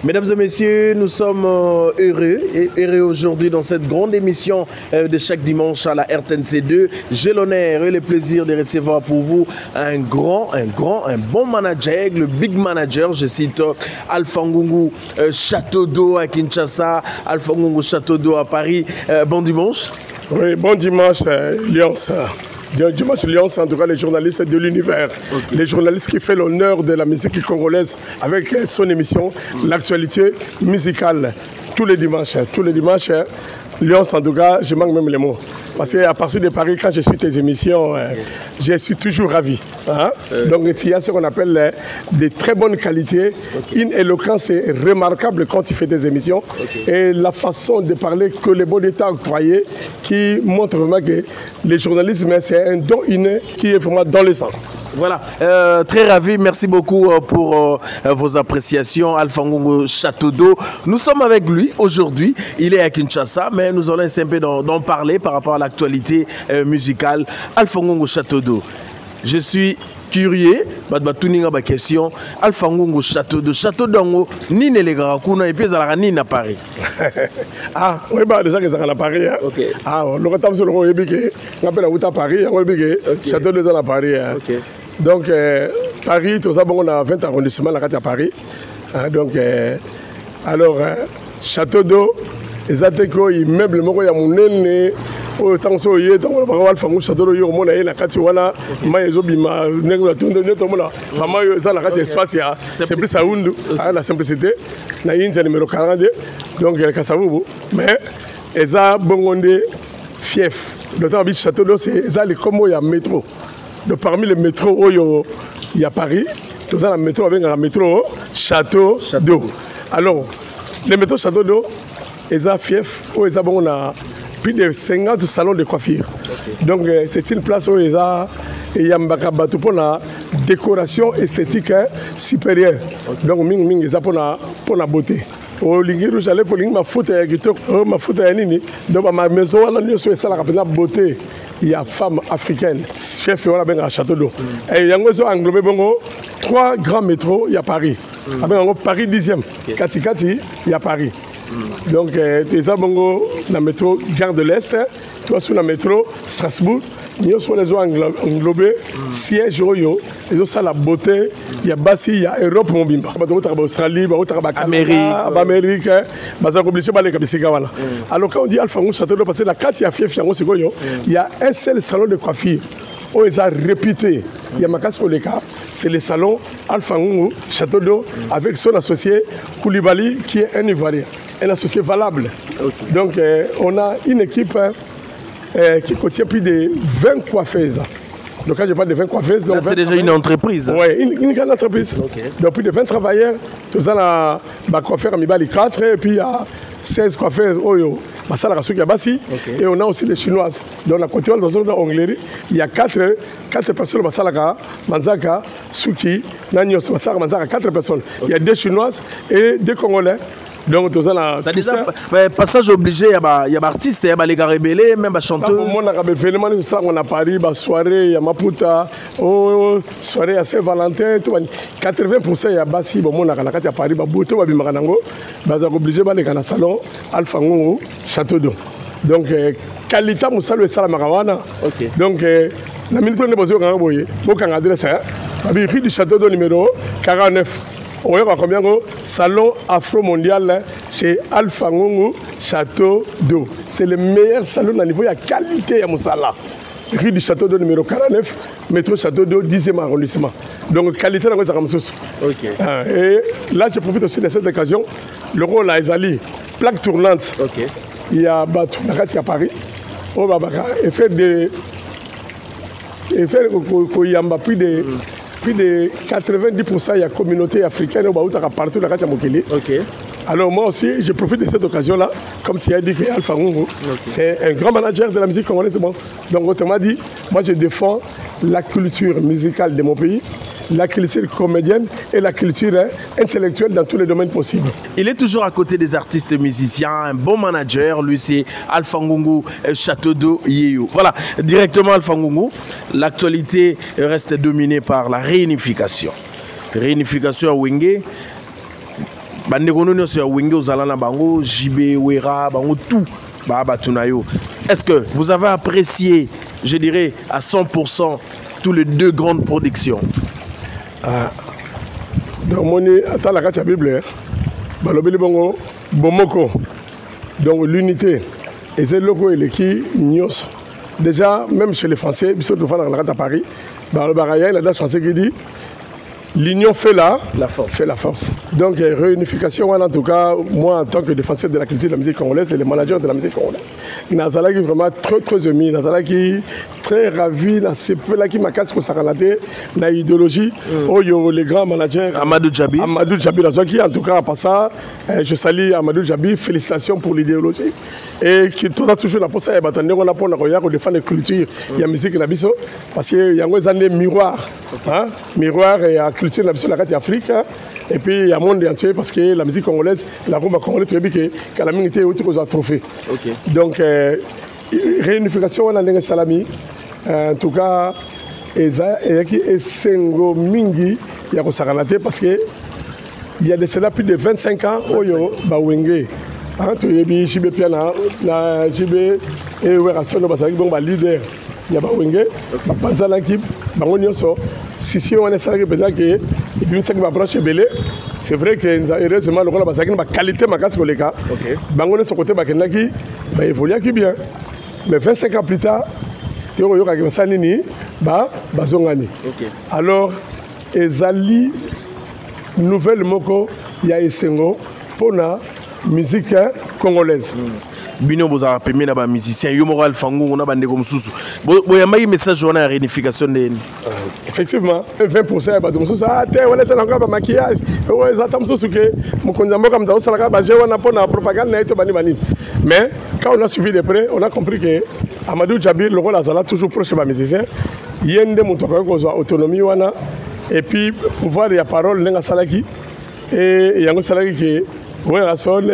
Mesdames et messieurs, nous sommes heureux aujourd'hui dans cette grande émission de chaque dimanche à la RTNC2. J'ai l'honneur et le plaisir de recevoir pour vous un bon manager, le big manager, je cite Alpha Ngungu Château d'eau à Kinshasa, Alpha Ngungu Château d'eau à Paris. Bon dimanche. Oui, bon dimanche, Lyons. Dimanche Lyons, en tout cas les journalistes de l'univers, les journalistes qui font l'honneur de la musique congolaise avec son émission, l'actualité musicale, tous les dimanches, Lyons, en tout cas, je manque même les mots. Parce qu'à partir de Paris, quand je suis tes émissions, je suis toujours ravi. Hein? Donc, il y a ce qu'on appelle de très bonnes qualités, une éloquence remarquable quand tu fais tes émissions, et la façon de parler que les bons états octroyés qui montre vraiment que le journalisme, c'est un don inné qui est vraiment dans le sang. Voilà, très ravi, merci beaucoup pour vos appréciations, Alpha Ngungu Château d'eau. Nous sommes avec lui aujourd'hui, il est à Kinshasa, mais nous allons essayer un peu d'en parler par rapport à l'actualité musicale. Alpha Ngungu Château d'eau, je suis curieux, ma question, Alpha Ngungu Château d'eau, ni ne les Garakuna et puis à la ni à Paris. Ah, oui, déjà que ça à Paris. Ah, le retard sur le Royaume-Uni, on appelle à Paris, Château d'eau à Paris. Donc, Paris, tout ça, bon, on a 20 arrondissements à Paris. Donc, alors, Château d'eau, les attaquants, immeubles, il y a mon nez, autant que ça, il y a un château d'eau, il y a un château d'eau, il y a un château d'eau, c'est plus ça, la simplicité. Il y a un numéro 42, donc il y a un Kassavou. Mais, il y a un bon fief. D'autant que Château d'eau, c'est comme il y a un métro. Donc, parmi les métros, il y a Paris. Tout ça, le métro avec un métro Château d'eau. Alors, les métros Château d'eau, ils ont fief, ils ont plus de 50 salons de coiffure. Donc, c'est une place où il y a pour la décoration esthétique supérieure. Donc, ils ont pour la beauté. Au Lingiro, j'allais pour ma faute donc ma maison, la beauté. Il y a femmes africaines, chef à Château d'eau. Et il y a englobé 3 grands métros, il y a Paris. Paris 10e, Kati, il y a Paris. Donc, tu as le métro Gare de l'Est, tu as sur le métro Strasbourg, il y a les englobés, siège, ils ont la beauté, il y a Bassi, il y a Europe, il y a Australie, Amérique, alors quand on dit Alpha Ngungu Château d'eau, parce que la carte, il y a un seul salon de coiffure. Oh, ils ont réputé. Il y a Makas Koleka, c'est le salon Alpha Ngungu Château d'eau avec son associé Koulibaly qui est un Ivoirien, un associé valable. Donc on a une équipe qui contient plus de 20 coiffeuses. Donc quand je parle de 20 coiffeuses, c'est déjà une entreprise. Oui, une grande entreprise. Donc plus de 20 travailleurs, tout ça la coiffeur Amibali 4 et puis il y a 16 coiffeuses Oyo. Et on a aussi les Chinoises. Donc la côté dans la Hongrie, il y a 4 personnes Manzaka, Suki, Nanyos, Manzaka, 4 personnes. Il y a 2 Chinoises et 2 Congolais. Donc tout ça là. Passage obligé, il y a des artistes, il y a les gars rebellés, même des chanteuses. On a Paris, soirée, il y a Maputa, soirée à Saint-Valentin, 80% il y a Bassi, on a Paris, Bouto, Bimarango, obligé d'aller dans le salon Alpha Ngungu Château d'eau. Donc qualité Moussa le Salamarawana. Donc la minute on est posé au Gangoye, au Kangadresse, prix du Château d'eau numéro 49. On voit combien de salon afro-mondial chez Alpha Ngungu Château d'eau. C'est le meilleur salon à niveau de qualité à Moussala. Rue du Château d'eau numéro 49, métro Château d'eau 10e arrondissement. Donc qualité dans les Aramsous. Et là, je profite aussi de cette occasion. Le rôle à Ezali, plaque tournante. Il y a Batou, à Paris. Et fait qu'il y a plus de 90% il y a communauté africaine partout dans le Mokili. Alors moi aussi, je profite de cette occasion-là, comme tu as dit que Alpha Ngungu, c'est un grand manager de la musique congolaise. Donc autrement dit, moi je défends la culture musicale de mon pays, la culture comédienne et la culture intellectuelle dans tous les domaines possibles. Il est toujours à côté des artistes musiciens, un bon manager, lui c'est Alpha Ngungu Château d'eau Yéyo. Voilà, directement Alpha Ngungu, l'actualité reste dominée par la réunification. Réunification à Wenge, Bandekono sur Wenge Ozalana Bango, JB, Wera, Bango, tout. Est-ce que vous avez apprécié, je dirais, à 100% tous les deux grandes productions? Donc, mon attends la carte Bible, Balobeli Bongo, Bomoko, donc l'unité, et c'est le logo et l'équipe Nios. Déjà, même chez les Français, ils sont devant la carte à Paris, Baraya, il a la chanson qui dit l'union fait la force. Donc, réunification, en tout cas, moi, en tant que défenseur de la culture de la musique congolaise et le manager de la musique congolaise, Nazala qui est vraiment très ému, Nazala qui est très ravi, c'est peu là qui m'a cassé pour sa relater, la idéologie, les grands managers. Amadou Djabi, qui en tout cas, à part ça, je salue Amadou Djabi, félicitations pour l'idéologie. Et qui toujours la poste, on a pour défendre la culture, il y a la musique, parce qu'il y a des années miroir, miroir et la culture de la carte Afrique. Et puis il y a le monde entier parce que la musique congolaise, la rumba congolaise, tu as vu que la minute est autour de trophée. Donc, réunification, on a un salami. En tout cas, il y a un sengo mingi, il y a un saranate parce que il y a de cela plus de 25 ans, Oyo, Bawenge. Tu as vu JB Piana, JB et Werason, le leader. Il y a Bawenge, Banzala qui, Bangonioso. Si on est salarié, peut-être et puis ça qui m'approche belé, c'est vrai que nous heureusement le rôle parce que la qualité ma casse les cas. Bangoné son côté bakenaki, bah évolue qui bien. Mais 25 ans plus tard, tu vois que ça nini, bah bazongani. Alors ezali nouvelle moko ya esengo pour la musique congolaise. Bino bozara permis na ba musicien yo moral fango on a bande comme susu boyamba message on a réunification de effectivement 20% ba mususu te wala ça encore ba maquillage ouais ça tam susu que mon konzambo comme dans ça la ba jewa na pour la propagande na eto bani mais quand on a suivi de près on a compris que Amadou Djabi le rôle azala toujours proche ba musicien yende mutoko ko zo autonomie wana et puis pouvoir ya parole nenga salaki et yango salaki que oui,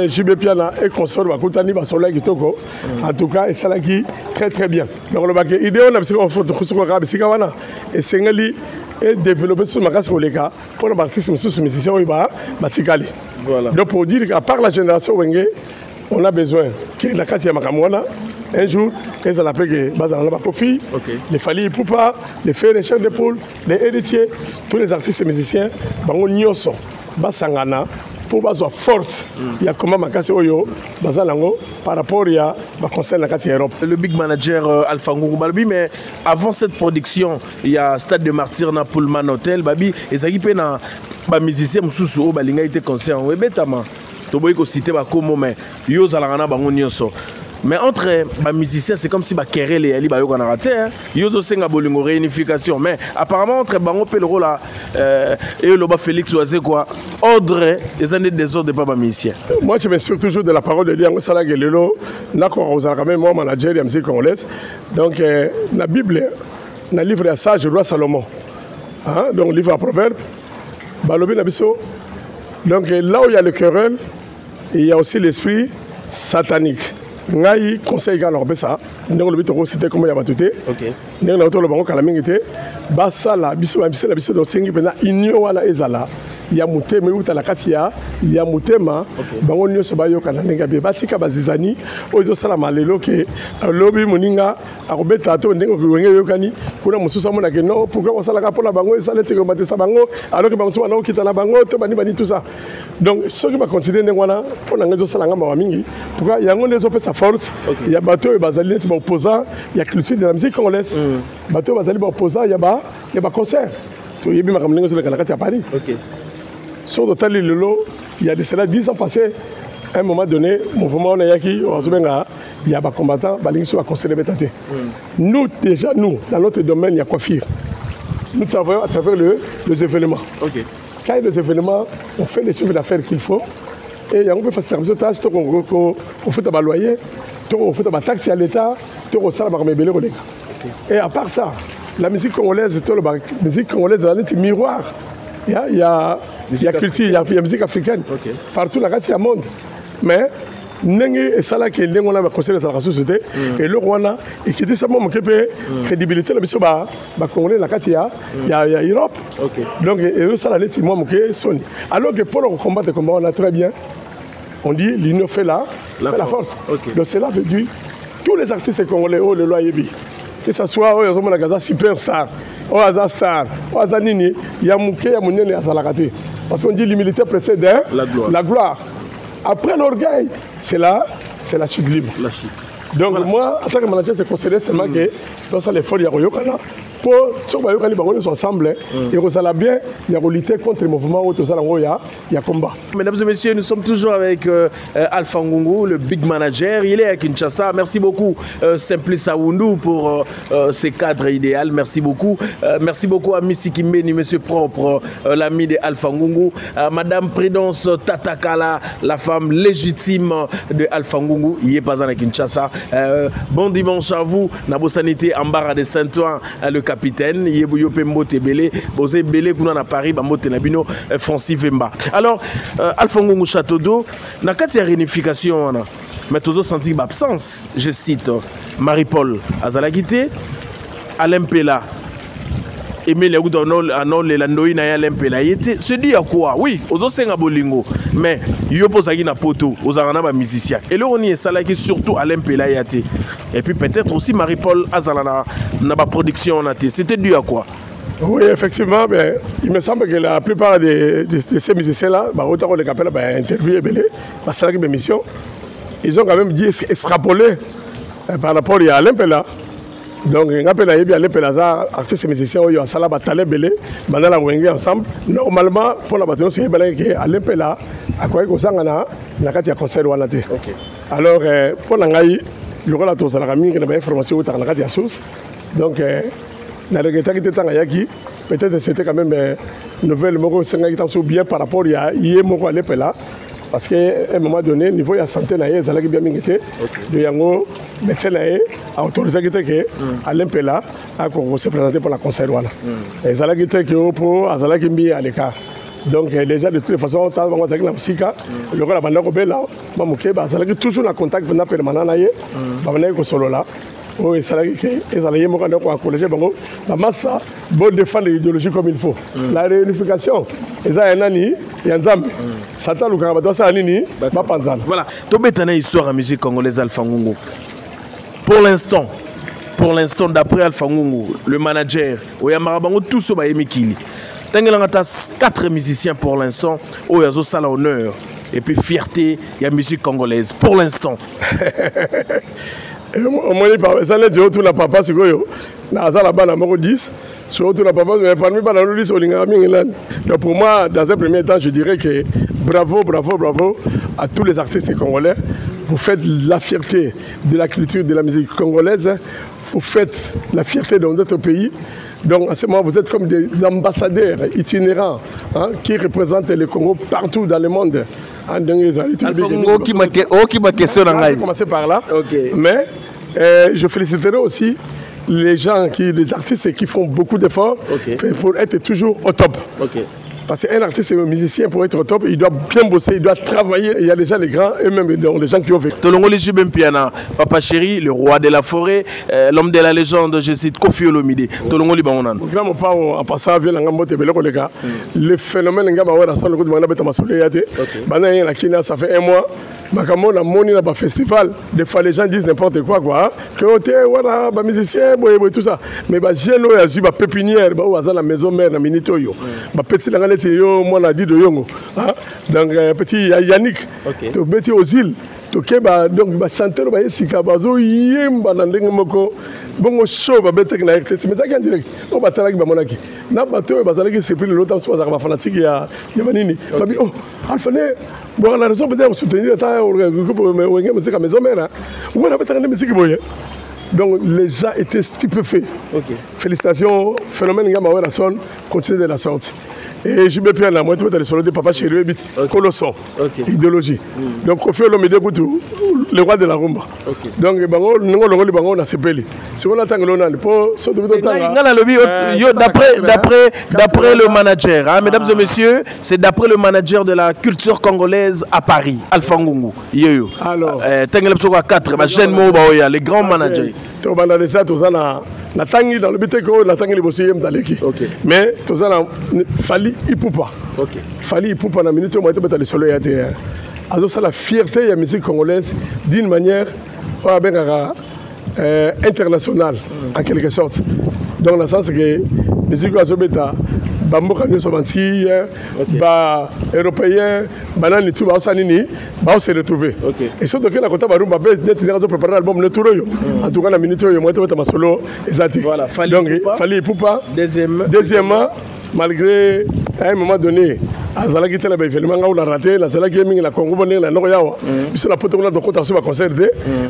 JB Piana et consort Bakutani Basola Kitoko. En tout cas, et ça qui très bien. Donc le baquet idéal, on a besoin de faire et Sengali et développer sur ma casse pour les cas pour le baptisme sous musicien Batikali. Voilà. Donc pour dire qu'à part la génération Wenge, on a besoin que la casse Yamakamwana un jour, ils ont appelé que Bazan Bakofi, les Fali Poupa, les frères et chefs de poule, les héritiers, tous les artistes et musiciens, Bango Nyoso, Basangana. Pour avoir force, il y a comment Makasi Oyo, par rapport à la conseil de la Cati Europe. Le big manager Alpha Nguru Balbi, mais avant cette production, il y a Stade de Martyrs na Pullman Hotel, Babi, et ça qui peut na ba musicien Moussou, Balinga était concert, oui, bêtement. Toboy ko cité ba komo mais yo zalana bango nyonso. Mais entre les musiciens, c'est comme si les querelles et les bayo qu'on a raté. Ils ont aussi une réunification. Mais apparemment, entre Bango et le rôle et le Félix Oazé, quoi, ordre les années des autres de pas musiciens. Moi, je me suis toujours de la parole de Liango Salah Gelelo, moi, manager de la musique congolaise. Donc, la Bible, le livre à sage, le roi Salomon. Donc, le livre à proverbe, Balobi Nabiso. Donc, là où il y a le querelle, il y a aussi l'esprit satanique. Ngai conseil ga leur besa ndongo le bitoko c'était comme ya batute ndongo na otolo bango kala mingite basala biso la biso do sengi pena inyo wala ezala ya mutema yuta la kati ya mutema bango nyoso bayo kana nenga be batika bazizani ozo sala malelo ke lobi muninga akobeta to ndenge kuwenge yokani kuna mususa mona ke no pourquoi on sala ka pour la bango ezala te ko batisa bango alors que bango so na okita na bango to bani tout ça donc ceux qui va considérer ngwana pour na ngezo sala ngamba wa mingi pourquoi yango les opé sa force il y a bateau et bazali ti opposant il y a culture de la musique congolaise bateau bazali opposant il y a concert to yebi makamlingo sur le canal à Paris sur le tel il y a de cela 10 ans passés à un moment donné mouvement Nayaki il y a des combattants qui va concéder Bétaté. Nous déjà nous dans notre domaine il y a quoi faire. Nous travaillons à travers les événements. Quand il y a des événements, on fait les chiffres d'affaires qu'il faut et il y a un peu de service de tâche on fait un loyer, on fait un taxe à l'État, on fait un et à part ça, la musique congolaise est un miroir. Il y a culture, il y a musique africaine. Partout, il y a monde. Mais Nengi et ça qui est on a conseillé la société et le Rwanda et qui dit ça mon crédibilité la mission bah congolais la Katia il y a Europe donc et ça la laisse moi mon Sony alors que pour le combattre comme on a très bien on dit l'union fait la force donc cela veut dire tous les artistes congolais oh le loyer que ce soit oh la Gaza superstar oh Aza star oh Aza nini ya muke ya munene azalakati parce qu'on dit l'humilité précède la gloire. Après l'orgueil, c'est la chute libre. Donc voilà. Moi, en tant que manager, c'est considéré seulement que dans ça, l'effort, il y a Royokana. Pour ceux qui sont ensemble, et vous allez bien, il y a lutter contre les mouvements où tout ça, il y a combat. Mesdames et messieurs, nous sommes toujours avec Alpha Ngungu, le big manager. Il est à Kinshasa. Merci beaucoup, Simplice Awundu, pour ces cadres idéaux. Merci beaucoup. Merci beaucoup à Missy Kimbeni, monsieur propre, l'ami de Alpha Ngungu. Madame Prudence Tatakala, la femme légitime de Alpha Ngungu. Il est pas à Kinshasa. Bon dimanche à vous. Nabo Sanité, Ambara de Saint-Ouen, le capitaine. Yebo Mbote Belé. Bosé Belé, Kuna à Paris, Bamote Nabino, Francis Vemba. Alors, Alpha Ngungu Château d'eau, na kati ya réunification, mais toujours senti l'absence. Je cite Marie-Paul Azalagité, Alain Pella, Emile Anol et Landoï na Alain Pella. Se dit à quoi? Oui, aux Osenga Bolingo, mais Yopozagi na poto, aux Arana musicien. Et là, on y est salaki surtout Alain Pella yate. Et puis peut-être aussi Marie-Paul Azalana na ba production on a été. C'était dû à quoi? Oui, effectivement, ben, il me semble que la plupart de ces musiciens-là, autant qu'on les appelle, interview et belé, c'est la mission, ils ont quand même dit extrapolé par rapport à Alain Pella. Donc, on appelle Alain Pella, artistes et musiciens, ils ont salé Talé Belé, maintenant la Wenge ensemble. Normalement, pour la bataille, c'est Alain Pella, à quoi il y a un concert. Alors, pour l'Angaï, il y a une information où il y a une source. Donc, peut-être c'était quand même une nouvelle bien par rapport à Yémoko Alain Pella. Parce qu'à un moment donné, au niveau de la santé, il y a des bien mingité. Il y a des médecins qui ont autorisé Alain Pella à se présenter pour la concert. Et les gens qui ont mis à l'écart. Donc déjà de toutes les façons, on a dit que la musique, le rôle de la bande là, toujours en contact avec le permanent, solo là. Oui, c'est là que la masse doit défendre l'idéologie comme il faut. La réunification, voilà. Tu as une histoire en musique congolaise Alpha Ngungu. Pour l'instant, d'après Alpha Ngungu, le manager, tout ce qui est Mikili. Il y a 4 musiciens pour l'instant, il y a ça l'honneur et puis fierté, il y a musique congolaise pour l'instant. Moi, ça n'est pas tout la papa, c'est quoi? Dans la bande, il 10. Surtout la papa, mais parmi les 10, donc pour moi, dans un premier temps, je dirais que bravo à tous les artistes congolais. Vous faites la fierté de la culture de la musique congolaise. Vous faites la fierté de notre pays. Donc à ce moment, vous êtes comme des ambassadeurs itinérants qui représentent le Congo partout dans le monde. Qui m'a questionné. On va commencer par là. Mais je féliciterai aussi les artistes qui font beaucoup d'efforts pour être toujours au top. Parce qu'un artiste et un musicien, pour être au top, il doit bien bosser, il doit travailler. Il y a déjà les grands, eux-mêmes, les gens qui ont fait. Tolongoli Jibempiana, Papa Chéri, le roi de la forêt, l'homme de la légende, je cite Kofi Olomide. Tolongoli Bamonan. Grand pas en passant, vient le phénomène, ça fait un mois. Un festival, des fois les gens disent n'importe quoi, que voilà, musicien, tout ça. Mais j'ai eu pépinière, la maison mère, la minitoyo, petit moi on a dit de Yongo, donc petit Yannick, petit aux îles. Donc chanteur Sikabazo yemba na ndenge moko bongo show ba betek na RTT mais ça qui en direct on ba talaki ba monaki na bato ba zalaki c'est plus le temps soit ba fanatique ya manini ba bi oh alfane bon la raison peut-être soutenir ta groupe wenge musique maison mère on va betek na musique boye Donc les gens étaient stupéfaits. Félicitations, phénomène Ngama son continue de la sorte. Et je me perds la moitié de solo de papa chéri, colossal, idéologie. Donc Kofi Olomide Boutou, le roi de la rumba. Donc bango le bango na sepeli. Si on attend le nan pour so d'après le manager, hein, mesdames et messieurs, c'est d'après le manager de la culture congolaise à Paris, Alpha Ngungu. Yeyo. Alors, Tengelep Soka 4, ma jeune Mobaoya, les grands managers. To banda déjà tozana na tangi dans le biteko la tangi libosi yem daleki. Mais tozana Fali Ipupa. Fali Ipupa na minute mo etobeta le solo ya te. Azo ça la fierté de la musique congolaise d'une manière internationale en quelque sorte. Donc dans le sens que la musique azobeta bamboka nyo sobanti ba européen banani tout ba sanini ba se retrouver. Et surtout que la kota barumba be net ni azo préparer l'album le tour yo. En tout cas la minute yo mo etobeta masolo ezati. Voilà, Fali Ipupa. Deuxièmement, malgré à un moment donné, à Zalaki tel événement où la raté, la Zalaki est la Congo bonne la Noroyawa. Sur la poteau de côté sur la concert.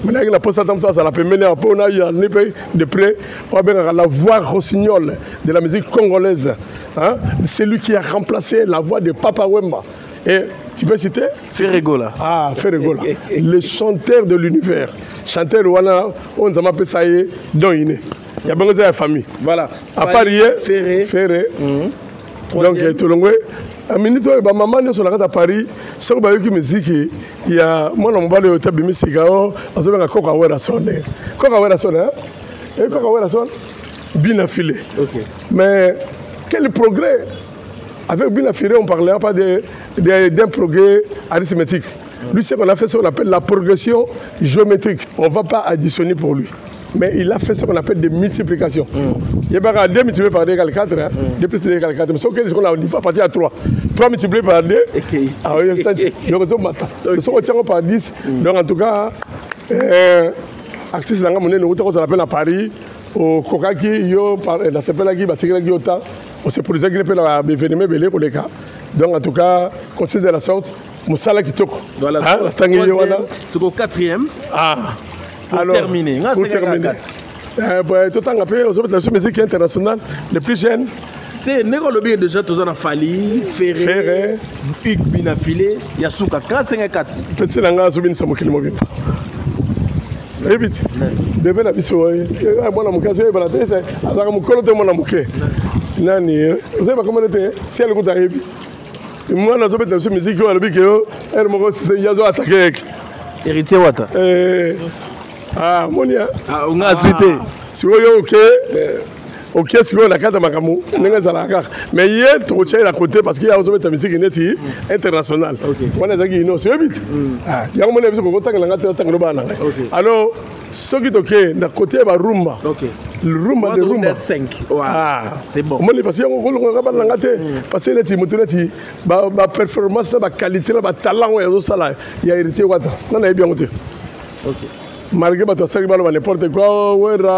Maintenant avec la poste comme ça la peut mener un peu on a eu un de près on a la voix rossignol de la musique congolaise. Hein? C'est lui qui a remplacé la voix de Papa Wemba. Et tu peux citer Ferregola. Ah, Ferregola. Le chanteur de l'univers. Chanteur Wana, on nous a appelé ça y est, dont il est. Il y a besoin de la famille. Voilà. À Paris, Ferré. Donc, tout le monde. À minute, maman est sur la carte à Paris. C'est que musique, il y a moi, on va le taper musique. On va Coca Wera sonner. Coca Wera sonner. Et Coca Wera sonner. Bien affilé. Mais quel progrès! Avec bien affilé, on ne parlait pas d'un progrès arithmétique. Lui, c'est qu'on a fait ce qu'on appelle la progression géométrique. On ne va pas additionner pour lui. Mais il a fait ce qu'on appelle des multiplications. Il y a 2 multipliés par 2 égale 4, 2 plus 2 égale 4. Mais sauf que on va partir à 3. 3 multipliés par 2. Ah oui, donc on tient par 10. Donc en tout cas, artiste dans le monde, on s'appelle à Paris, au Kokaki, dans ce pays-là, on s'est produit un événement belé pour les cas. Donc en tout cas, considère de la sorte, Moussala qui toque. Voilà, la tangue c'est au 4e. Ah. Pour terminer. Tout après, on la musique internationale, les plus jeunes. Nous déjà tous en Fali, Ferré, Hugues Binafilé, Yasuka, 454. Petit Langa, Zubin Samokil Mobile. Évite. Demain, la biso, moi, mon cas, je vais balader, c'est à mon col de mon amouké. Nani, vous savez pas comment c'était? Si elle goûte à Ebi. Moi, la musique, elle m'a attaqué. Héritier Wata. Ah, Monia. Ah, on a suité. Si vous voyez, ok, si vous la carte de Makamou, mais hier, tu retiens à côté parce qu'il y a aussi une musique internationale. On a dit non, c'est vite. Il y a un moment où alors, ce qui est ok, d'un côté, il y a rumba. Le rumba de rumba. 5. Ah, c'est bon. Parce que la performance, la qualité, le talent, il y a hérité. Non, il y a bien noté. Malgré que tu as n'importe quoi,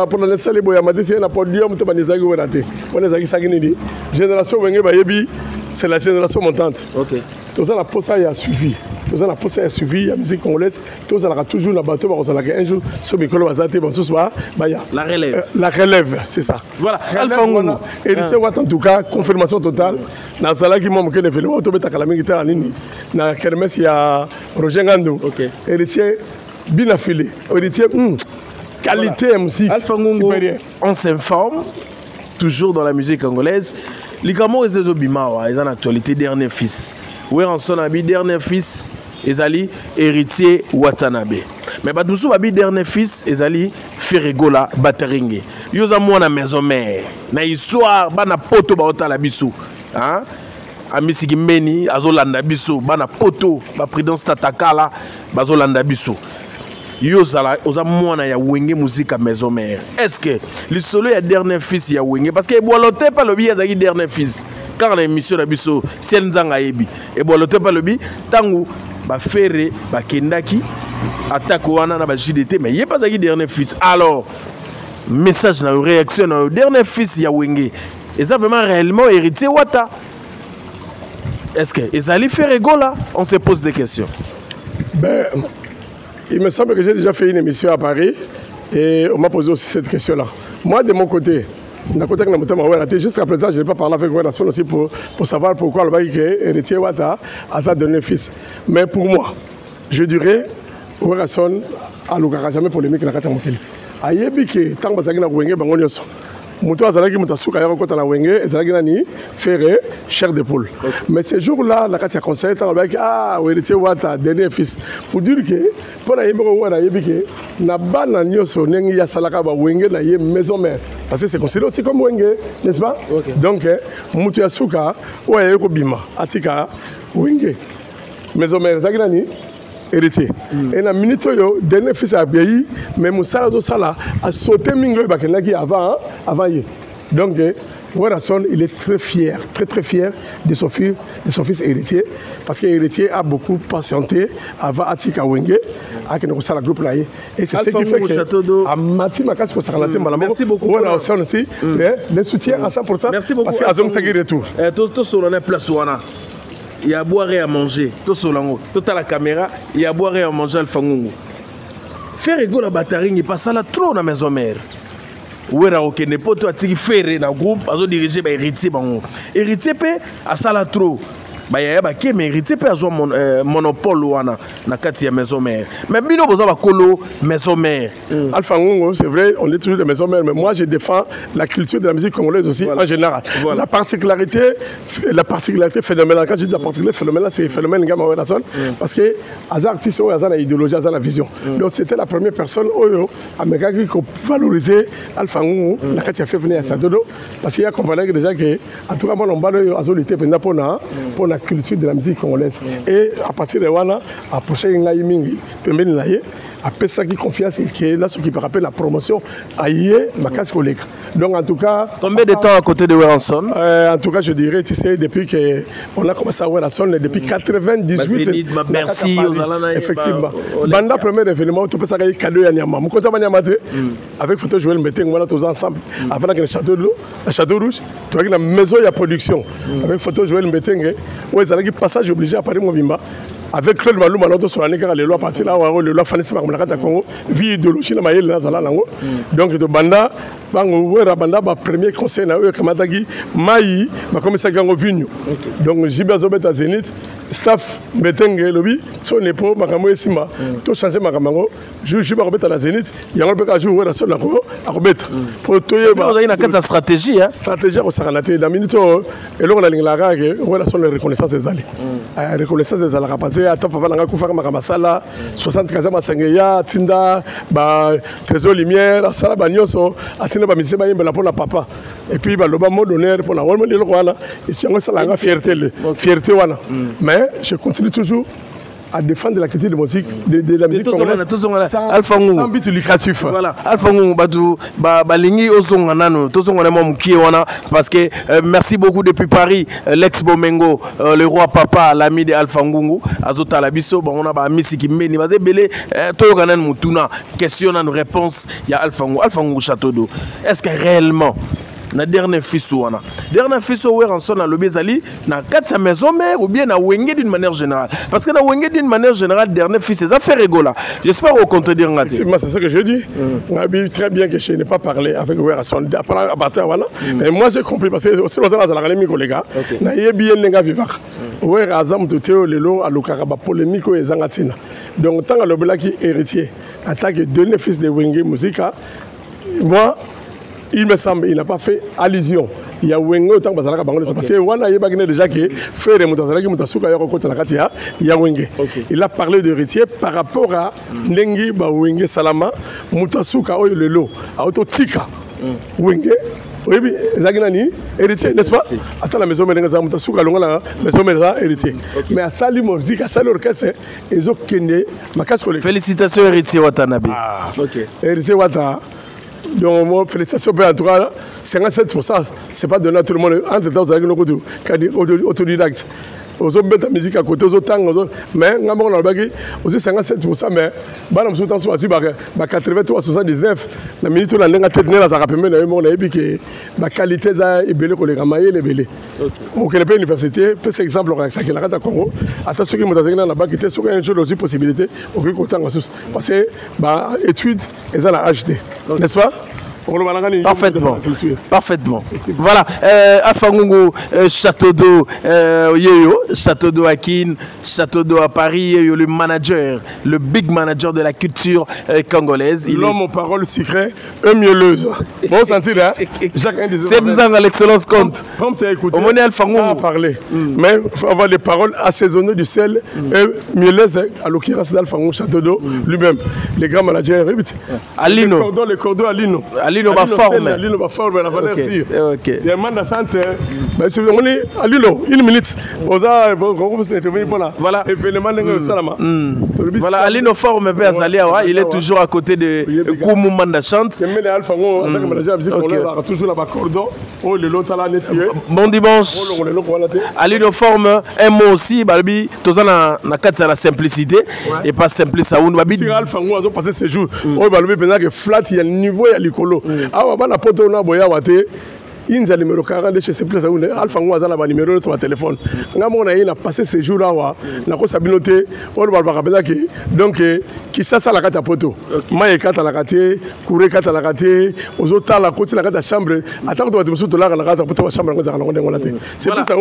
pour la salle, il y a un podium, tu as une génération, c'est la génération montante. Tout ça, la poste a suivi. Tout ça, la poste a suivi, la musique congolaise. Tout ça, toujours la bateau, un jour, ce micro va s'arrêter, la relève. La relève, c'est ça. Voilà, Alpha Ngungu. Héritier Watt, en tout cas, confirmation totale. Dans la salle qui m'a manqué les événements, autobus à Calamité en ligne. Dans la kermesse, il y a Roger Ngando. Héritier. Bien affilé. Héritier, qualité voilà. Musique. Alpha Ngungu, on s'informe, toujours dans la musique congolaise. Les gamins, ils ont en actualité dernier fils. Oui, en son habit, dernier fils, Ezali, héritier Watanabe. Mais Badoussou, habit dernier fils, Ezali, Ferregola, Bataringue. Ils ont moi na maison mère. Na histoire, bana poto baota la bisou. Hein? Amisi Gimbeni, Azolanda biso, bana poto, ba prudence tatakala, bazolanda biso. Yozala, oza mwana ya wenge musique à maison mère. Est-ce que le solo ya dernier fils ya wenge parce que bolote pas le bi ya zaki dernier fils. Quand l'émission na biso, si nzanga yebi, et bolote pas le bi, tangu ba ferre, ba kendaki, attaque wana na ba JDT, mais yé pas zaki dernier fils. Alors, message na réaction na dernier fils ya wenge. Et ça vraiment réellement héritier Wata. Est-ce que Ezali Ferregola? On se pose des questions. Ben, il me semble que j'ai déjà fait une émission à Paris Et on m'a posé aussi cette question-là. Moi, de mon côté, jusqu'à présent, je n'ai pas parlé avec Werason aussi pour savoir pourquoi le bail héritier Wata a sa donné fils. Mais pour moi, je dirais Werason a l'occasion jamais polémique dans la Katia Mokeli. Ayebi que tant que ça a wenge bangonioso. Muto azalaki mutasuka ya kota na wenge ezalaki nani faire chair de poule. Mais ce jour-là, la Katia conseil tant que héritier Wata donné fils pour dire que pour la yembo wana yebi que na bana nyoso nengi ya salaka ba wenge na ye maison mère. Parce que c'est considéré aussi comme wenge, n'est-ce pas? Donc mutu ya suka oya ko bima atika wenge maison mère zaginani héritier. Et la minute yo dernier fils a bien mais Moussa Sala a sauté mingo bakenaki avant hier. Donc Werason, il est très fier de son fils héritier parce que l'héritier a beaucoup patienté avant Atika Wenge à que nous la groupe là et c'est ce qui fait que à Mati Makas ko sakala te malamo. Merci beaucoup. Werason aussi le soutien à 100%. Merci beaucoup. Parce que Azong Sagi retour. Tout sur la place wana. Il y a à boire et à manger. Tout sur l'angle. Tout à la caméra, il y a à boire et à manger Alpha Ngungu. Faire égaux la bataille, il passe là trop dans la maison mère. Où est la okene pour toi tu faire dans groupe, azo diriger ba héritier bango. Héritier pe à ça là trop. Bah y a ba ke mais héritier pe azo monopole wana na kati ya maison mère. Mais bino boza ba kolo maison mère. Alpha Ngungu, c'est vrai, on est toujours des maisons mères, mais moi je défends la culture de la musique congolaise aussi en général. La particularité phénoménale, quand je dis la particularité phénoménale, c'est le phénomène Ngama Werason, parce que les artistes ont une idéologie, ont la vision. Donc c'était la première personne à me qui valoriser Alpha Ngungu, la quand il a fait venir à Sadodo, parce qu'il a compris déjà que à tout moment on va lutter pour la culture de la musique congolaise. Et à partir de là, approcher une mingi, permet de après ça qui confiance qui est là ce qui peut rappeler la promotion aïe ma casse collègue. Donc en tout cas combien de temps à côté de Werason? En tout cas je dirais tu sais depuis que on a commencé à Werason depuis 98 merci effectivement banda premier événement tout ça cadeau ya nyama mu konta nyama avec photo Joël Mbeteng voilà tous ensemble avant que le château rouge tu vois la maison de production avec photo Joël Mbeteng ouais ça qui passage obligé à Paris Mobimba avec Claude Malou Maloto sur l'année car les lois partir là le loi Fanny Makamaka Congo vie idéologie na mayel na zala nango donc to banda bango wera banda ba premier conseil na eux kamataki mai ba komisa gango vinyo donc Jiba Zobeta Zenith staff Mbetenge lobby son épo makamo esima to changer makamango Jiba Robeta la Zenith yango beka jour wera sur la ko akobeta pour toye ba on a une stratégie hein stratégie au saranate la minute et là on a l'inglara que wera sur la reconnaissance des alliés reconnaissance des alliés rapporté à papa nanga kufa kama masala 75 masengeya tinda ba trésor lumière sala banyoso atina ba miseba yemba pour la papa et puis ba loba mot d'honneur pour la wol de wana et si on sala nga fierté wana mais je continue toujours à défendre la critique de musique de la musique congolaise sans but lucratif. Voilà, Alpha Ngungu batu balingi ozonga nano tozonga na mukie wana parce que merci beaucoup depuis Paris l'ex Bomengo le roi papa l'ami de Alpha Ngungu azota la biso on a ba misiki meni baze belé to ganan mutuna question na réponse ya Alpha Ngungu Château d'eau. Est-ce que réellement na dernier fils wana Werason na lobi ezali na kati ya maison mère ou bien na wenge d'une manière générale parce que na wenge d'une manière générale dernier fils ça fait rigola j'espère au contredire ngati c'est ce que je dis on a vu très bien que je n'ai pas parlé avec Werason à partir voilà mais moi j'ai compris parce que aussi longtemps dans la galerie les gars na yebi yenga vivaka Werason to teo lelo alukaka ba polémique ezangatina donc tant le blaki héritier attaque dernier fils de wenge musica moi il me semble il n'a pas fait allusion il y a wenge autant que bazalaka bango parce que wana yebagine déjà que frère mutazalaki mutasuka yako kota na kati ya wenge il a parlé de héritier par rapport à ndengi ba wenge salama mutasuka oyo lelo auto tika wenge oui ezagina ni héritier n'est-ce pas attends la maison menenga za mutasuka longola maison menenga héritier mais à sali musique à sali orchestre ezo kende makasi collègue félicitations héritier Watanabe héritier Wata. Donc, moi, félicitations, en tout cas, 57%, ce n'est pas donné à tout le monde. Entre temps, vous avez une autodidacte. aux autres bêtes musique à côté, aux autres tangs, mais on a aussi 57%, mais on a aussi 83 79. La minute où on a tête née, ça rappelle que la qualité est belle pour les ramailler, les belles. Donc, les pays universités, par exemple, ça qui est la Congo, attention que nous là-bas, qui était sur un jeu aussi possibilité, au plus content parce que études, elles ont acheté, n'est-ce pas? Parfaitement. Parfaitement. Voilà. Afangungu, Château d'eau, Yeyo, Château d'eau à Kin, Château d'eau à Paris, Yeyo, le manager, le big manager de la culture congolaise. L'homme aux paroles secrètes, mielleuse. Bon sentir, hein? C'est bien l'excellence compte. Au moment où on parler. Mais il faut avoir des paroles assaisonnées du sel et mielleuse, à l'occurrence d'Alfangungu Château d'eau lui-même. Les grands managers, Alino. Les cordons Alino. Alino va forme. Alino va forme, la valeur si. Ok. Il y a un mandat santé. Mais si on est Alino, une minute. Voilà. Voilà, Alino forme il est toujours à côté de Koumou Manda chante. Bon dimanche. Alino forme un mot aussi, Balbi, tout ça na la simplicité et pas simplice à une babi. Si Alphango a passé ce jour, on va lui dire que flat il y a le niveau il y a l'écolo. Ah on va la poto na boya wate. Inza numéro 40 chez ces places où Alphango a la numéro sur mon téléphone. On a passé ces jours là na ko sabinoté on va pas que donc qui ça la carte à poto. Maï carte à la carte, courir carte à la carte, aux autres la côté la carte à chambre. Attends tu vas te mettre là la carte à poto chambre c'est plus ça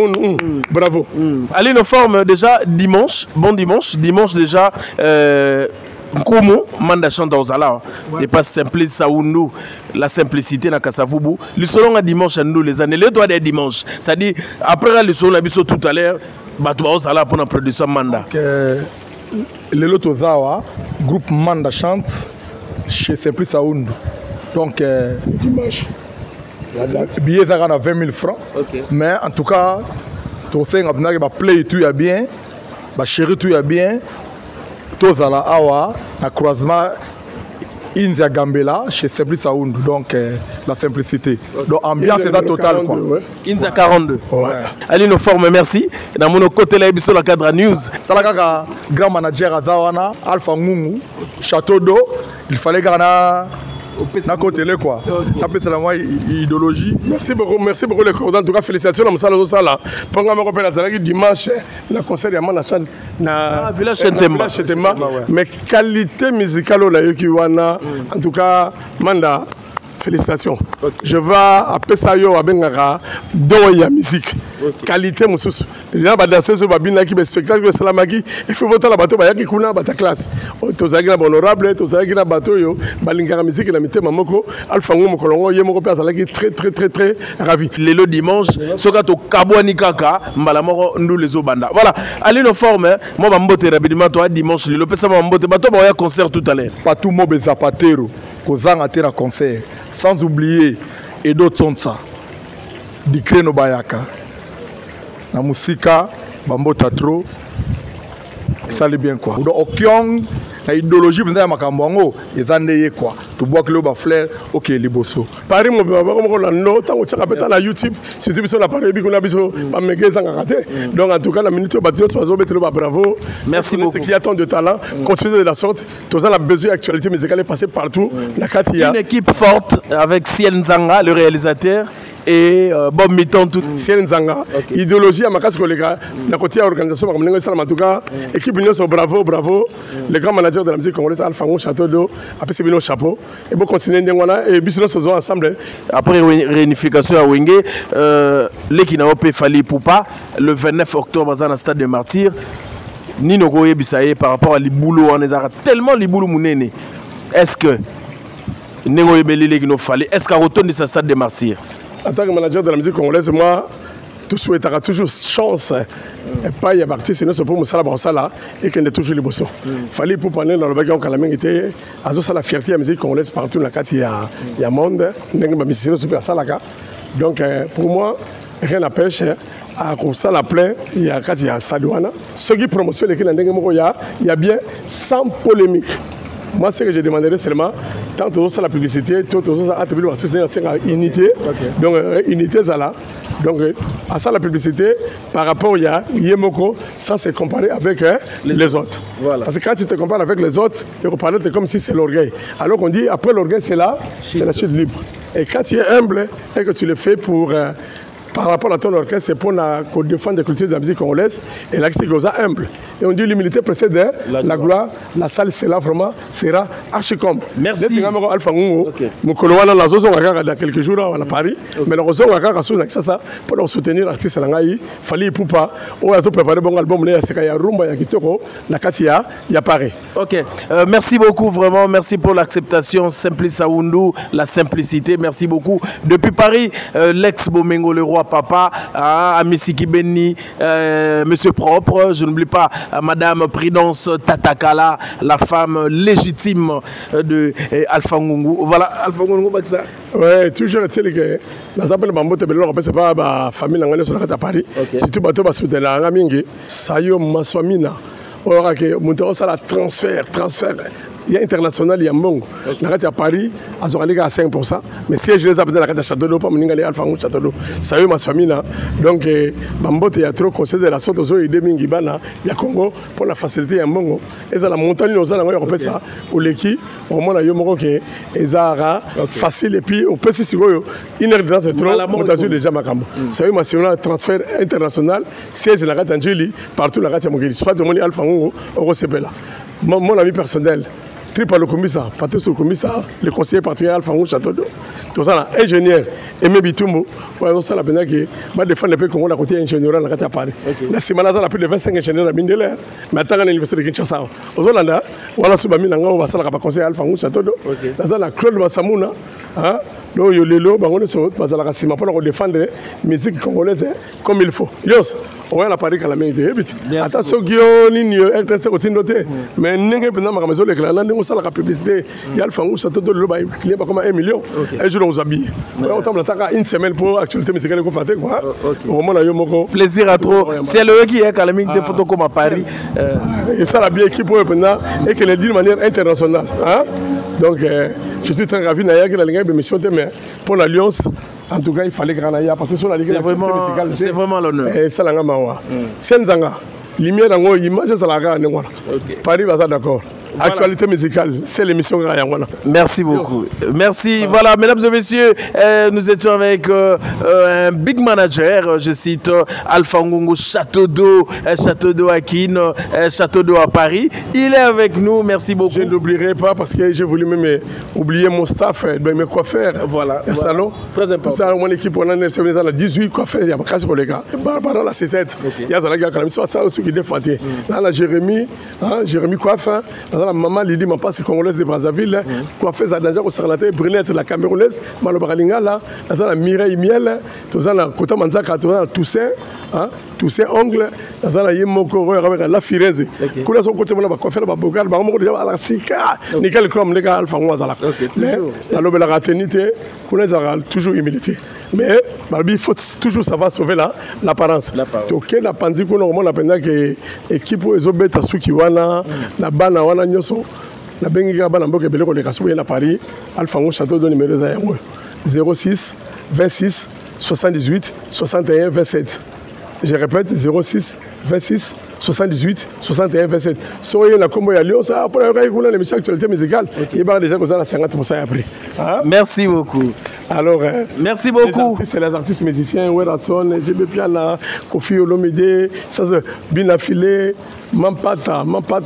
bravo. Allez nos formes déjà dimanche, bon dimanche déjà Nkomo manda chanta ozala et pas simple saoundou la simplicité na kasavubu le selon à dimanche nous les années les doigts des dimanches ça dit après le selon abiso tout à l'heure bato ozala pour la production manda le lot ozawa groupe manda chante chez simple saoundou donc dimanche billet ça à 20 000 francs mais en tout cas tout ça on va play tout ya bien ba chéri tout ya bien tozala awa na croisement Inza Gambela chez Sebli Saound donc la simplicité donc ambiance est totale quoi. Inza 42 ouais. Allez nos formes merci dans mon côté là biso la cadre news talaka grand manager azawana Alpha Ngungu Château d'eau il fallait gana na côté là quoi après c'est la moi idéologie. Merci beaucoup les coordonnateurs en tout cas félicitations à Msala Zosala ponga moko pela zalaki dimanche na concert ya mana chan na village Chetemba mais qualité musicale la yoki wana en tout cas manda félicitations. Je vais appeler ça yo abengaka don ya musique qualité mususu là ba danser sur babina ki be spectacle salamaki il faut botter la bateau ba yaki kuna bata classe tozaki na honorable tozaki na bateau yo balingaka musique na mitema moko Alphango mokolongo ye moko pesa laki très ravi le dimanche soka to kabwani kaka mbala moko ndu les obanda voilà allez nos formes moi ba mbote rapidement toi dimanche le pesa ba mbote bato ba ya concert tout à l'heure pas tout mobe zapatero kozanga te na concert sans oublier et d'autres sont ça Dikreno Bayaka na musika bambota trop ça allait bien quoi donc okiong na idéologie benda makambo ngo ezandeye quoi to bois club ba fleur OK liboso Paris mo ba ko la no tango tshaka peta na YouTube surtout biso la Paris bi ko na biso ba megeza ngakate donc en tout cas la minute ba dio so betelo ba bravo merci beaucoup c'est qu'il y a tant de talent continuez de la sorte tous a besoin actualité musicale est passée partout la Katia une équipe forte avec Ciel Nzanga le réalisateur et Bob Mitton tout Ciel Nzanga idéologie à Makas collègue na côté organisation en tout cas équipe union so bravo les grands managers de la musique congolaise Alphango Château d'eau après c'est bien au chapeau et bon continuer ndengwana et bisino so ensemble après réunification à Wenge l'équipe op Fali Poupa le 29 octobre dans le stade de Martyrs Nino Goye Bisaye par rapport à Liboulo on les a tellement Liboulo Mounene est-ce que Nengo Ebelile qui nous fallait est-ce qu'à retourner de ce stade de Martyrs en tant que manager de la musique congolaise, moi, tout souhaitera toujours chance. Et pas y a parti, sinon c'est pour me savoir ça là et qu'il y ait toujours les bossons. Fallait pour parler dans le bac en Calameng était à la fierté de la musique congolaise partout dans la carte il y a monde, sinon super ça là. Donc pour moi, rien à pêche. À ça la plaît, il y a il y a stade wana. Ceux qui promotionnent les il y a bien sans polémique. Moi, ce que je demanderais seulement, tant que ça la publicité, tant que ça a attribué l'artiste dans unité. Donc, unité, ça là. Donc, à ça la publicité, par rapport à Yemoko, ça c'est comparé avec les autres. Voilà. Parce que quand tu te compares avec les autres, tu reparles comme si c'est l'orgueil. Alors qu'on dit, après l'orgueil, c'est la chute libre. Et quand tu es humble et que tu le fais pour... par rapport à ton orchestre, c'est pour défendre la culture de la musique congolaise et là, c'est humble. Et on dit l'humilité précède la gloire. La salle, c'est là vraiment, sera archi-comme. Merci. Dans quelques jours, on a Paris. Mais le réseau, on a ça pour soutenir l'artiste. Il fallait poupa. On a préparé un album. Il y a Rumba, il y a Kitoko, il y a Paris. Ok. Merci beaucoup, vraiment. Merci pour l'acceptation. Simplice Saoundou, la simplicité. Merci beaucoup. Depuis Paris, l'ex-Bomengo, le roi papa, Amisiki Benni, Monsieur Propre, je n'oublie pas Madame Prudence Tatakala, la femme légitime de Alpha Ngungu. Voilà, Alpha Ngungu, ça. Oui, toujours, tu sais que la Zappel Bambo, c'est pas la famille à Paris. Surtout, tu vas soutenir la Mingi. Sayo Maswamina. On a que transfert. Il y a international, il y a Mong. À Paris, à 5%. Mais si je les appelle à Château d'eau, pas mon Alpha Château d'eau. Ça y est, ma famille. Donc, Bambo, il y a trop conseillé de la sorte de Zoé Demingibana, il y a Congo, pour la facilité, il y a Mongo. Et ça, la montagne, on a repéré ça. Ou l'équipe, au moins, il y a Yomoro qui est facile. Et puis, au PC, une heure de temps, c'est trop. On a déjà Makambo. Ça y est, ma famille, transfert international, siège de la Gata Angeli, partout la Gata Mogeli. Soit de mon Alpha Ngungu, au Rosebella. Mon ami personnel. Triple le commissaire, Patrice le commissaire, le conseiller particulier Alpha Ngungu Château d'eau. Tout ça, ingénieur, Aimé Bitumbo, on ça la peine qui va défendre le pays Congo à côté ingénieur à Paris. La semaine là, plus de 25 ingénieurs à Mindelaire, mais attends à l'université de Kinshasa. Aux Hollanda, voilà sous Bamina, on va ça la conseiller Alpha Ngungu Château d'eau. Là, la Claude Massamouna, hein, là, il y a le lot, on est sur parce que la Rassima pour défendre la musique congolaise comme il faut. Yos, on va la Paris quand la main est attention, Guillaume, mais n'est pas ma maison de Clan. Ça la publicité, il y a le Fangou, ça te donne le bail, il y a pas comme 1 million. Et je nous habille. On tombe une semaine pour actualité musicale qu'on fait quoi. Plaisir à trop. C'est le qui est calamique des photos comme à Paris. Et ça la bien équipe pour maintenant et qu'elle est dit de manière internationale. Donc je suis très ravi d'ailleurs que la Ligue émission mais pour l'Alliance. En tout cas, il fallait grand ailleurs parce que sur la Ligue musicale, c'est vraiment l'honneur. Et ça la mawa. Senzanga, lumière dans l'eau, image ça la gagne. Paris va ça d'accord. Voilà. Actualité musicale, c'est l'émission Gayangwana. Merci beaucoup. Merci. Voilà, mesdames et messieurs, nous étions avec un big manager, je cite Alpha Ngungu Château d'eau à Kin, Château d'eau à Paris. Il est avec nous, merci beaucoup. Je n'oublierai pas parce que j'ai voulu même oublier mon staff, mes coiffeurs. Voilà. Un salon. Très important. Tout ça, mon équipe, on a 18 coiffeurs, il y a pas casse pour les gars. Barbara la C7. Il y a Zalaga quand même, soit ça aussi qui est fatigué. Là, la Jérémy coiffeur. La maman Lili m'a passé congolaise de Brazzaville, coiffeuse à Danger au Sarlaté, Brunette la camerounaise, Malobaralinga là, la Mireille Miel, tout ça la Kota Manzaka, tout ça Toussaint, Toussaint Ongle, la Yemoko avec la Firese. Kula son côté la coiffeur la Bogal, ba mo déjà la Sika, nickel comme les gars Alpha Mwazala. La lobela ratenité, Kula toujours humilité. Mais il faut toujours savoir sauver l'apparence. Donc la pandémie qu'on a vraiment la peine que l'équipe les obètes à ceux qui wana la bana wana nyoso la bengiga bana mboke beleko le kasoye na Paris Alpha Ngungu Château de numéro 06 26 78 61 27. Je répète 06 26 78 61 27. Soyez la combo à Lyon, ça pour l'émission actualité musicale. Il va déjà que ça la 50% après. Merci beaucoup. Alors, merci beaucoup. C'est les artistes musiciens, Werrason, GB Piana, Kofi Olomide, ça c'est bien affilé. Mampata,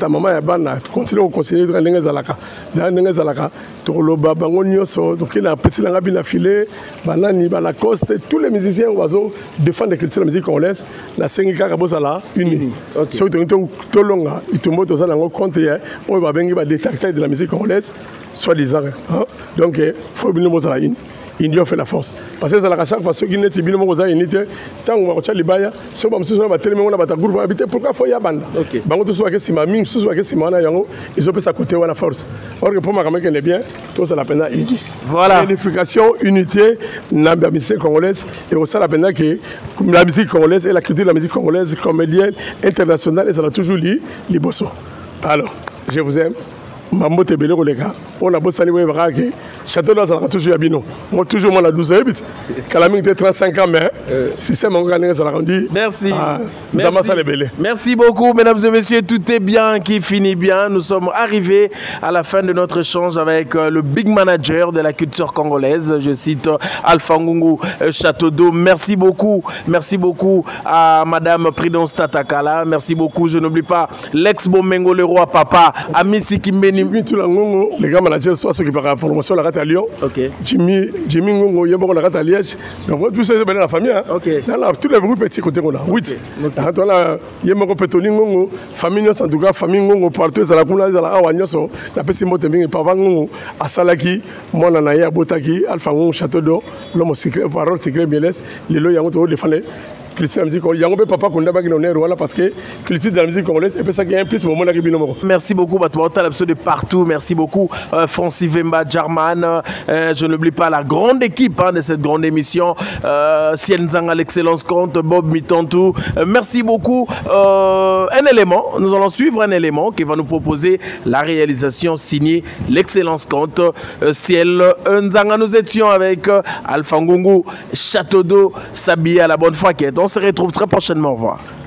maman Yabana, continue à conseiller de l'Engue Zalaka. L'Engue Zalaka, Toloba, Bangonioso, donc il a petit langue bien affilé, Banani, Balacoste, tous les musiciens oiseaux défendent la culture de la musique congolaise, la Sengika Kabosala, unie. Si vous êtes Tolonga, il tombe dans un compte, on va bien détecter de la musique congolaise, soi-disant. Donc, il faut bien le une. Union fait la force. Parce que à chaque fois, ceux qui ne sont pas unité, tant qu'on va les baya, ceux qui sont pas tellement on a groupe habité, pourquoi faut y abandonner? Bango tout soit que si ma mine, tout soit que si ma na yango, ils ont fait ça côté ou la force. Or que pour ma caméra qui est bien, tout ça la peine à aider. Voilà. Unification, unité, la musique congolaise et aussi la peine que la musique congolaise et la culture de la musique congolaise comédienne internationale et ça a toujours lié les bossons. Alors, je vous aime. Mambo Tebele les gars. on a bossé niveau Ibrahim. Château d'eau, ça a toujours habité. Moi, toujours, moi, la 12 ans, Calamine était 35 ans, mais système en gagnant, ça l'a rendu. Merci. Merci. Merci beaucoup, mesdames et messieurs. Tout est bien qui finit bien. Nous sommes arrivés à la fin de notre échange avec le big manager de la culture congolaise. Je cite Alpha Ngungu Château d'eau. Merci beaucoup. Merci beaucoup à madame Prudence Tatakala. Merci beaucoup. Je n'oublie pas l'ex-Bomengo, le roi papa, Amisi Kimbeni. Les gars managers, soit ceux qui parlent de la promotion, la rate à Lyon. Jimmy Ngongo, Yembo, la rate à Liège. Donc, tout ça, c'est la famille. Dans tous les groupes petits côtés, on a 8. Dans la Yembo, Petoni Ngongo, famille, en tout cas, famille Ngongo, partout, ça la Kuna, ça la Awanyoso, la Pessimbo, Teming et Papa Ngongo, à Salaki, Mona Naya, Botaki, Alpha Ngongo, Château d'eau, l'homme secret, parole secret, Bielès, les lois, Yango, les fallait. Papa parce que culture de la musique congolaise et ça qui est un plus moment. Merci beaucoup de partout. Merci beaucoup Francis Vemba, Jarman. Je n'oublie pas la grande équipe de cette grande émission. Sienzang à l'excellence compte, Bob Mitantou. Merci beaucoup. Un élément, nous allons suivre un élément qui va nous proposer la réalisation signée l'excellence compte. Ciel Nzanga, nous étions avec Alpha Ngungu Château d'eau, Sabi à la bonne foi qui est. On se retrouve très prochainement. Au revoir.